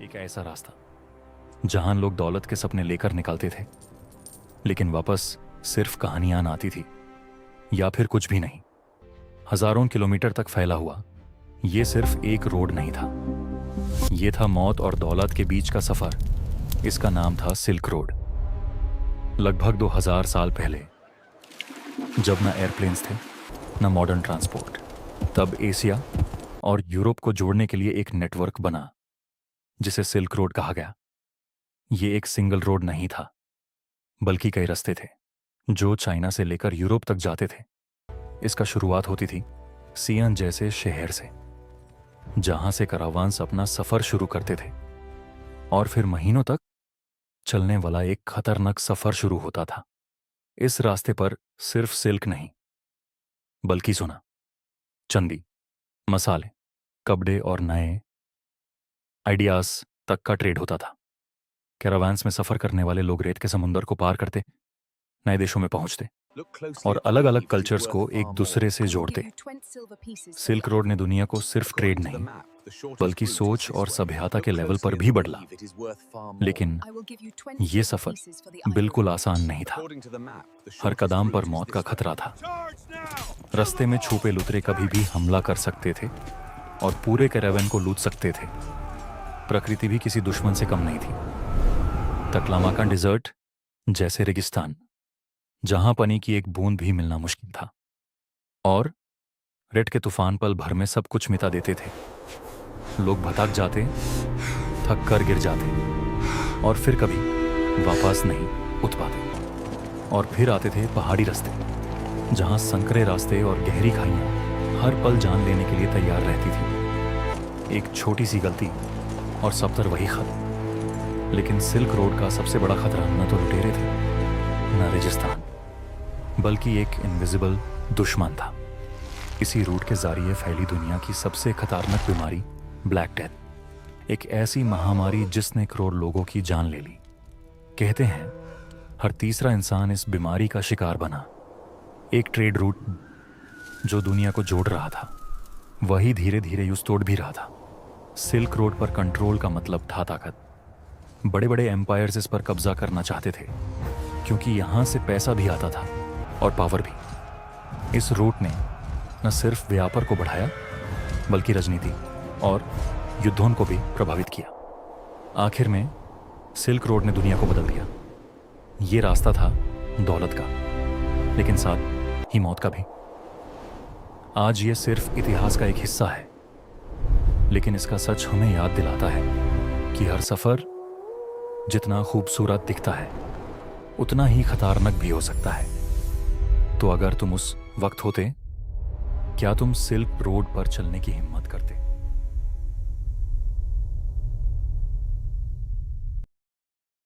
एक ऐसा रास्ता जहां लोग दौलत के सपने लेकर निकलते थे, लेकिन वापस सिर्फ कहानियां आती थी या फिर कुछ भी नहीं। हजारों किलोमीटर तक फैला हुआ ये सिर्फ एक रोड नहीं था, ये था मौत और दौलत के बीच का सफर। इसका नाम था सिल्क रोड। लगभग 2000 साल पहले, जब ना एयरप्लेन्स थे ना मॉडर्न ट्रांसपोर्ट, तब एशिया और यूरोप को जोड़ने के लिए एक नेटवर्क बना जिसे सिल्क रोड कहा गया। ये एक सिंगल रोड नहीं था, बल्कि कई रास्ते थे जो चाइना से लेकर यूरोप तक जाते थे। इसका शुरुआत होती थी सियान जैसे शहर से, जहां से करावांस अपना सफर शुरू करते थे, और फिर महीनों तक चलने वाला एक खतरनाक सफर शुरू होता था। इस रास्ते पर सिर्फ सिल्क नहीं, बल्कि सोना, चांदी, मसाले, कपड़े और नए आइडियाज तक का ट्रेड होता था। कैरावान्स में सफर करने वाले लोग रेत के समुंदर को पार करते, नए देशों में पहुंचते और अलग अलग कल्चर्स को एक दूसरे से जोड़ते। सिल्क रोड ने दुनिया को सिर्फ ट्रेड नहीं, बल्कि सोच और सभ्यता के लेवल पर भी बदला। लेकिन ये सफर बिल्कुल आसान नहीं था। हर कदम पर मौत का खतरा था। रास्ते में छुपे लुटेरे कभी भी हमला कर सकते थे और पूरे कैरावान को लूट सकते थे। प्रकृति भी किसी दुश्मन से कम नहीं थी। तकलामाका डिजर्ट जैसे रेगिस्तान, जहां पानी की एक बूंद भी मिलना मुश्किल था, और रेत के तूफान पल भर में सब कुछ मिटा देते थे। लोग भटक जाते, थक कर गिर जाते और फिर कभी वापस नहीं उठ पाते। और फिर आते थे पहाड़ी रास्ते, जहां संकरे रास्ते और गहरी खाइयां हर पल जान लेने के लिए तैयार रहती थी। एक छोटी सी गलती और सब तर वही खत्म। लेकिन सिल्क रोड का सबसे बड़ा खतरा न तो लुटेरे थे, न रेगिस्तान, बल्कि एक इनविजिबल दुश्मन था। इसी रूट के जरिए फैली दुनिया की सबसे खतरनाक बीमारी, ब्लैक डेथ। एक ऐसी महामारी जिसने करोड़ लोगों की जान ले ली। कहते हैं हर तीसरा इंसान इस बीमारी का शिकार बना। एक ट्रेड रूट जो दुनिया को जोड़ रहा था, वही धीरे धीरे यूं तोड़ भी रहा था। सिल्क रोड पर कंट्रोल का मतलब था ताकत। बड़े बड़े एम्पायर्स इस पर कब्जा करना चाहते थे, क्योंकि यहां से पैसा भी आता था और पावर भी। इस रूट ने न सिर्फ व्यापार को बढ़ाया, बल्कि राजनीति और युद्धों को भी प्रभावित किया। आखिर में सिल्क रोड ने दुनिया को बदल दिया। ये रास्ता था दौलत का, लेकिन साथ ही मौत का भी। आज ये सिर्फ इतिहास का एक हिस्सा है, लेकिन इसका सच हमें याद दिलाता है कि हर सफर जितना खूबसूरत दिखता है, उतना ही खतरनाक भी हो सकता है। तो अगर तुम उस वक्त होते, क्या तुम सिल्क रोड पर चलने की हिम्मत करते?